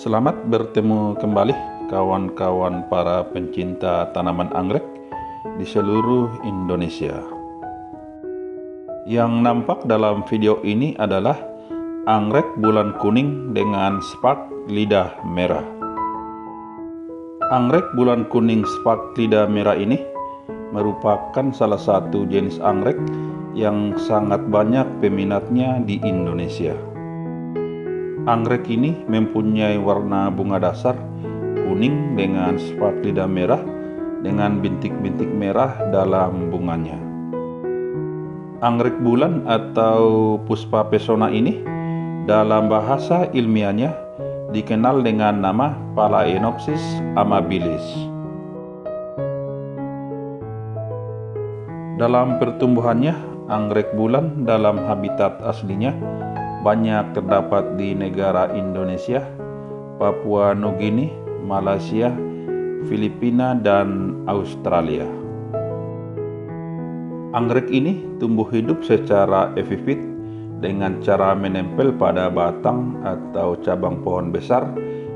Selamat bertemu kembali kawan-kawan para pencinta tanaman anggrek di seluruh Indonesia. Yang nampak dalam video ini adalah anggrek bulan kuning dengan spak lidah merah. Anggrek bulan kuning spak lidah merah ini merupakan salah satu jenis anggrek yang sangat banyak peminatnya di Indonesia. Anggrek ini mempunyai warna bunga dasar kuning dengan spak lidah merah dengan bintik-bintik merah dalam bunganya. Anggrek bulan atau Puspa Pesona ini dalam bahasa ilmiahnya dikenal dengan nama Phalaenopsis amabilis. Dalam pertumbuhannya, anggrek bulan dalam habitat aslinya banyak terdapat di negara Indonesia, Papua Nugini, Malaysia, Filipina, dan Australia. Anggrek ini tumbuh hidup secara epifit dengan cara menempel pada batang atau cabang pohon besar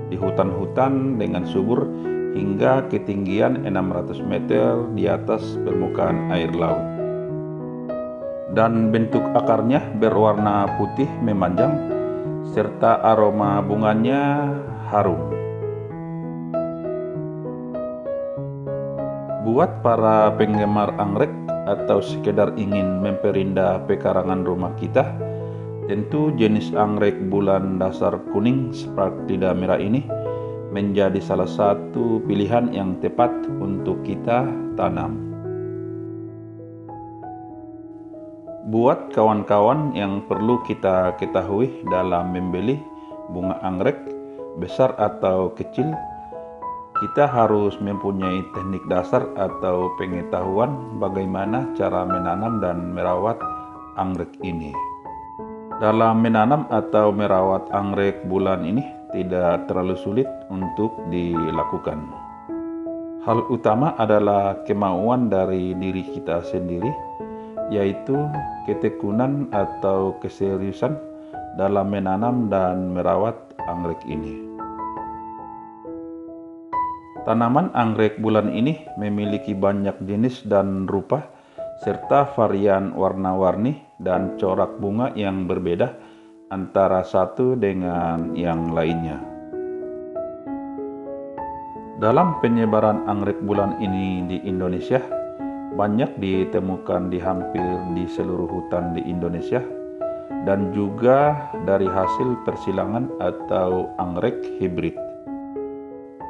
di hutan-hutan dengan subur hingga ketinggian 600 meter di atas permukaan air laut. Dan bentuk akarnya berwarna putih memanjang serta aroma bunganya harum. Buat para penggemar anggrek atau sekedar ingin memperindah pekarangan rumah kita, tentu jenis anggrek bulan dasar kuning spak lidah merah ini menjadi salah satu pilihan yang tepat untuk kita tanam. Buat kawan-kawan yang perlu kita ketahui dalam membeli bunga anggrek, besar atau kecil, kita harus mempunyai teknik dasar atau pengetahuan bagaimana cara menanam dan merawat anggrek ini. Dalam menanam atau merawat anggrek bulan ini tidak terlalu sulit untuk dilakukan. Hal utama adalah kemauan dari diri kita sendiri, yaitu ketekunan atau keseriusan dalam menanam dan merawat anggrek ini. Tanaman anggrek bulan ini memiliki banyak jenis dan rupa, serta varian warna-warni dan corak bunga yang berbeda antara satu dengan yang lainnya. Dalam penyebaran anggrek bulan ini di Indonesia, banyak ditemukan di hampir di seluruh hutan di Indonesia dan juga dari hasil persilangan atau anggrek hibrid.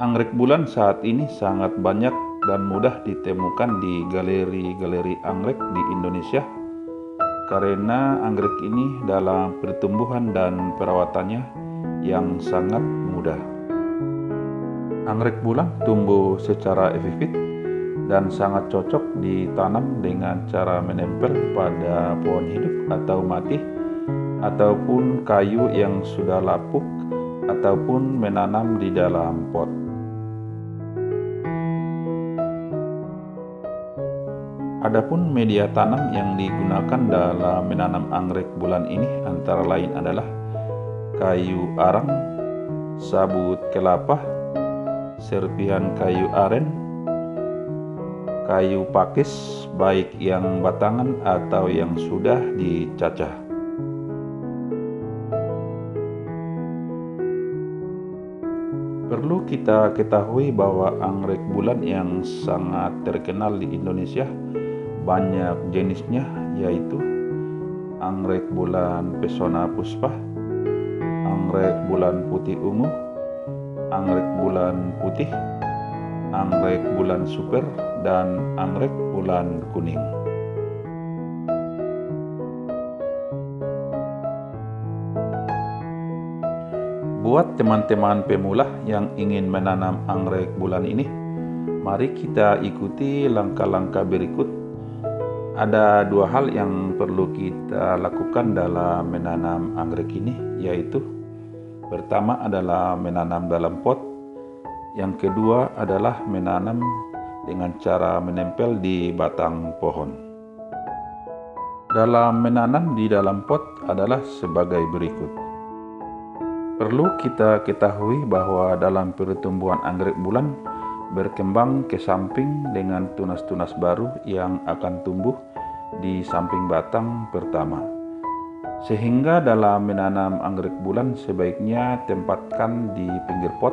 Anggrek bulan saat ini sangat banyak dan mudah ditemukan di galeri-galeri anggrek di Indonesia karena anggrek ini dalam pertumbuhan dan perawatannya yang sangat mudah. Anggrek bulan tumbuh secara epifit dan sangat cocok ditanam dengan cara menempel pada pohon hidup atau mati, ataupun kayu yang sudah lapuk, ataupun menanam di dalam pot. Adapun media tanam yang digunakan dalam menanam anggrek bulan ini antara lain adalah kayu arang, sabut kelapa, serpihan kayu aren, kayu pakis baik yang batangan atau yang sudah dicacah. Perlu kita ketahui bahwa anggrek bulan yang sangat terkenal di Indonesia banyak jenisnya, yaitu anggrek bulan Pesona Puspa, anggrek bulan putih ungu, anggrek bulan putih, anggrek bulan super, dan anggrek bulan kuning. Buat teman-teman pemula yang ingin menanam anggrek bulan ini, mari kita ikuti langkah-langkah berikut. Ada dua hal yang perlu kita lakukan dalam menanam anggrek ini, yaitu pertama adalah menanam dalam pot, yang kedua adalah menanam dengan cara menempel di batang pohon. Dalam menanam di dalam pot adalah sebagai berikut. Perlu kita ketahui bahwa dalam pertumbuhan anggrek bulan berkembang ke samping dengan tunas-tunas baru yang akan tumbuh di samping batang pertama. Sehingga dalam menanam anggrek bulan sebaiknya tempatkan di pinggir pot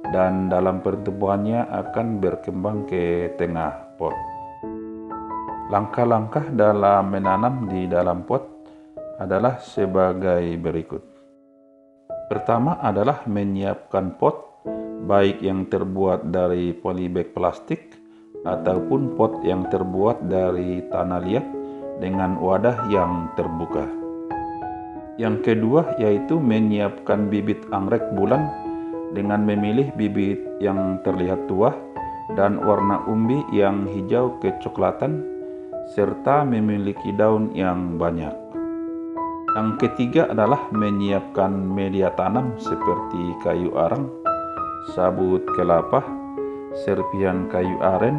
dan dalam pertumbuhannya akan berkembang ke tengah pot. Langkah-langkah dalam menanam di dalam pot adalah sebagai berikut. Pertama adalah menyiapkan pot, baik yang terbuat dari polybag plastik ataupun pot yang terbuat dari tanah liat dengan wadah yang terbuka. Yang kedua yaitu menyiapkan bibit anggrek bulan dengan memilih bibit yang terlihat tua dan warna umbi yang hijau kecoklatan serta memiliki daun yang banyak. Yang ketiga adalah menyiapkan media tanam seperti kayu arang, sabut kelapa, serpihan kayu aren,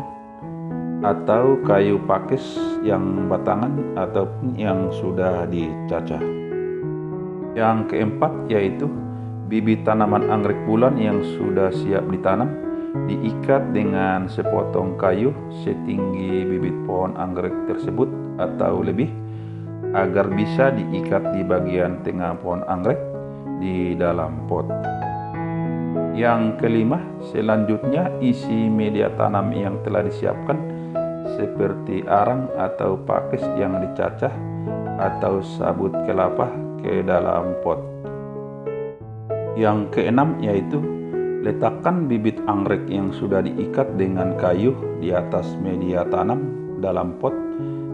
atau kayu pakis yang batangan ataupun yang sudah dicacah. Yang keempat yaitu bibit tanaman anggrek bulan yang sudah siap ditanam diikat dengan sepotong kayu setinggi bibit pohon anggrek tersebut atau lebih, agar bisa diikat di bagian tengah pohon anggrek di dalam pot. Yang kelima, selanjutnya isi media tanam yang telah disiapkan seperti arang atau pakis yang dicacah atau sabut kelapa ke dalam pot. Yang keenam yaitu letakkan bibit anggrek yang sudah diikat dengan kayu di atas media tanam dalam pot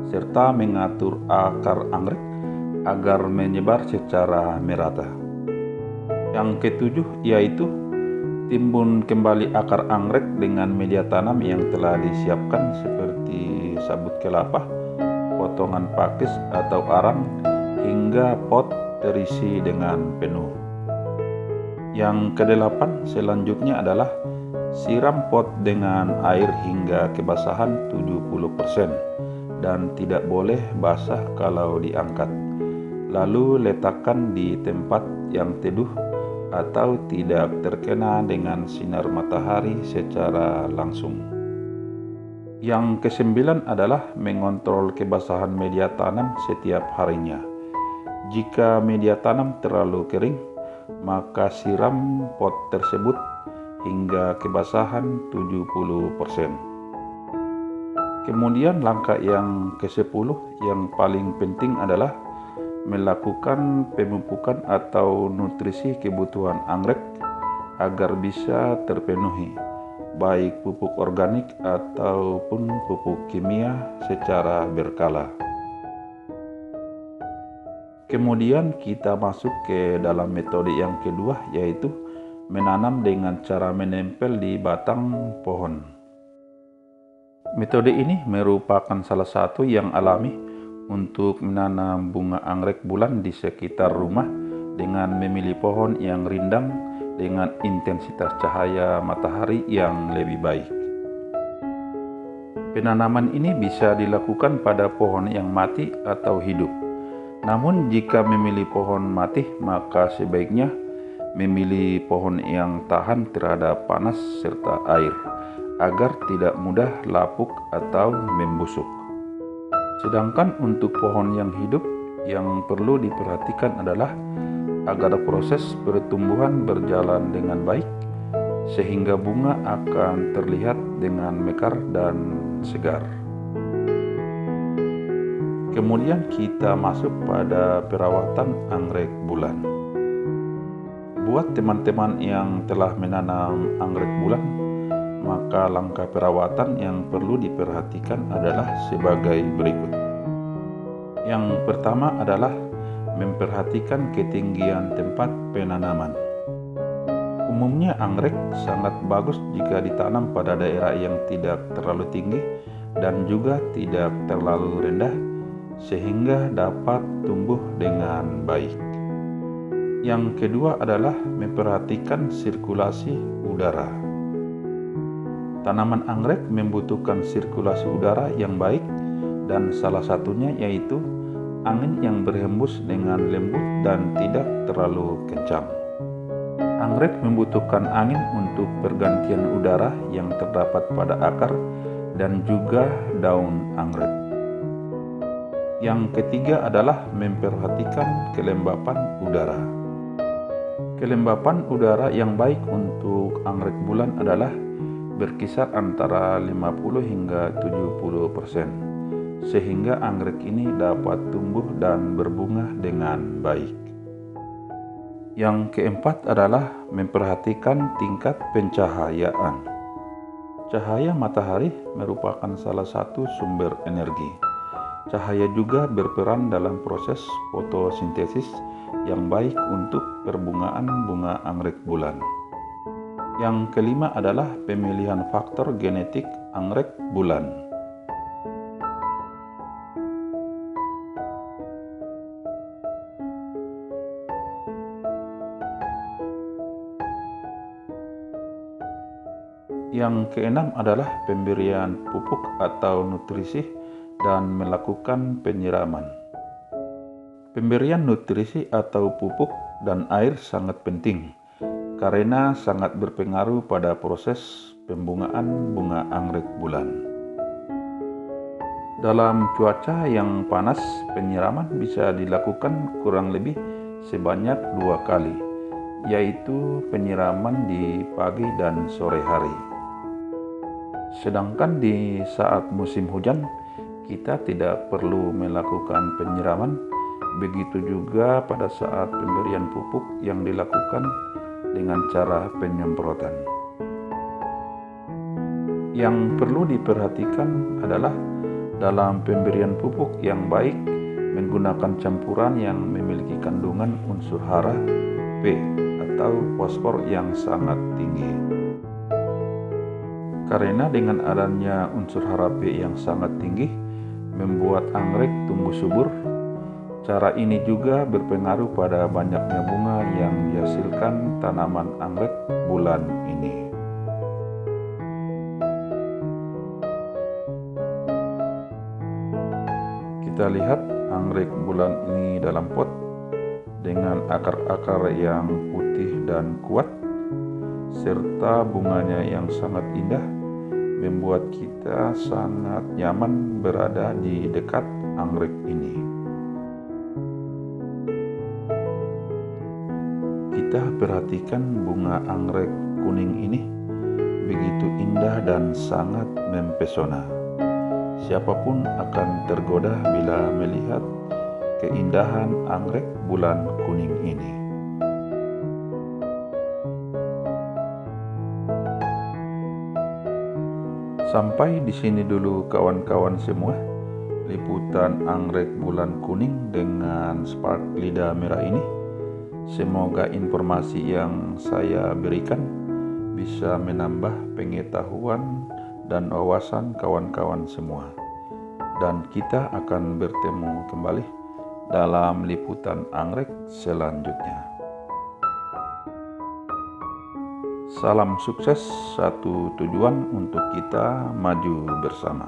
serta mengatur akar anggrek agar menyebar secara merata. Yang ketujuh yaitu timbun kembali akar anggrek dengan media tanam yang telah disiapkan seperti sabut kelapa, potongan pakis atau arang hingga pot terisi dengan penuh. Yang kedelapan selanjutnya adalah siram pot dengan air hingga kebasahan 70%. Dan tidak boleh basah kalau diangkat. Lalu letakkan di tempat yang teduh atau tidak terkena dengan sinar matahari secara langsung. Yang kesembilan adalah mengontrol kebasahan media tanam setiap harinya. Jika media tanam terlalu kering, maka siram pot tersebut hingga kebasahan 70%. Kemudian langkah yang ke-10 yang paling penting adalah melakukan pemupukan atau nutrisi kebutuhan anggrek agar bisa terpenuhi, baik pupuk organik ataupun pupuk kimia secara berkala. Kemudian kita masuk ke dalam metode yang kedua yaitu menanam dengan cara menempel di batang pohon. Metode ini merupakan salah satu yang alami untuk menanam bunga anggrek bulan di sekitar rumah dengan memilih pohon yang rindang dengan intensitas cahaya matahari yang lebih baik. Penanaman ini bisa dilakukan pada pohon yang mati atau hidup. Namun jika memilih pohon mati, maka sebaiknya memilih pohon yang tahan terhadap panas serta air, agar tidak mudah lapuk atau membusuk. Sedangkan untuk pohon yang hidup, yang perlu diperhatikan adalah agar proses pertumbuhan berjalan dengan baik, sehingga bunga akan terlihat dengan mekar dan segar. Kemudian kita masuk pada perawatan anggrek bulan. Buat teman-teman yang telah menanam anggrek bulan, maka langkah perawatan yang perlu diperhatikan adalah sebagai berikut. Yang pertama adalah memperhatikan ketinggian tempat penanaman. Umumnya anggrek sangat bagus jika ditanam pada daerah yang tidak terlalu tinggi dan juga tidak terlalu rendah, sehingga dapat tumbuh dengan baik. Yang kedua adalah memperhatikan sirkulasi udara. Tanaman anggrek membutuhkan sirkulasi udara yang baik dan salah satunya yaitu angin yang berhembus dengan lembut dan tidak terlalu kencang. Anggrek membutuhkan angin untuk pergantian udara yang terdapat pada akar dan juga daun anggrek. Yang ketiga adalah memperhatikan kelembapan udara. Kelembapan udara yang baik untuk anggrek bulan adalah berkisar antara 50 hingga 70%, sehingga anggrek ini dapat tumbuh dan berbunga dengan baik. Yang keempat adalah memperhatikan tingkat pencahayaan. Cahaya matahari merupakan salah satu sumber energi. Cahaya juga berperan dalam proses fotosintesis yang baik untuk perbungaan bunga anggrek bulan. Yang kelima adalah pemilihan faktor genetik anggrek bulan. Yang keenam adalah pemberian pupuk atau nutrisi dan melakukan penyiraman. Pemberian nutrisi atau pupuk dan air sangat penting karena sangat berpengaruh pada proses pembungaan bunga anggrek bulan. Dalam cuaca yang panas, penyiraman bisa dilakukan kurang lebih sebanyak 2 kali, yaitu penyiraman di pagi dan sore hari. Sedangkan di saat musim hujan, kita tidak perlu melakukan penyiraman, begitu juga pada saat pemberian pupuk yang dilakukan dengan cara penyemprotan. Yang perlu diperhatikan adalah dalam pemberian pupuk yang baik, menggunakan campuran yang memiliki kandungan unsur hara P atau fosfor yang sangat tinggi. Karena dengan adanya unsur hara P yang sangat tinggi, membuat anggrek tumbuh subur. Cara ini juga berpengaruh pada banyaknya bunga yang dihasilkan tanaman anggrek bulan ini. Kita lihat anggrek bulan ini dalam pot dengan akar-akar yang putih dan kuat, serta bunganya yang sangat indah, membuat kita sangat nyaman berada di dekat anggrek ini. Kita perhatikan bunga anggrek kuning ini begitu indah dan sangat mempesona. Siapapun akan tergoda bila melihat keindahan anggrek bulan kuning ini. Sampai di sini dulu kawan-kawan semua, liputan anggrek bulan kuning dengan spark lidah merah ini. Semoga informasi yang saya berikan bisa menambah pengetahuan dan wawasan kawan-kawan semua. Dan kita akan bertemu kembali dalam liputan anggrek selanjutnya. Salam sukses, satu tujuan untuk kita maju bersama.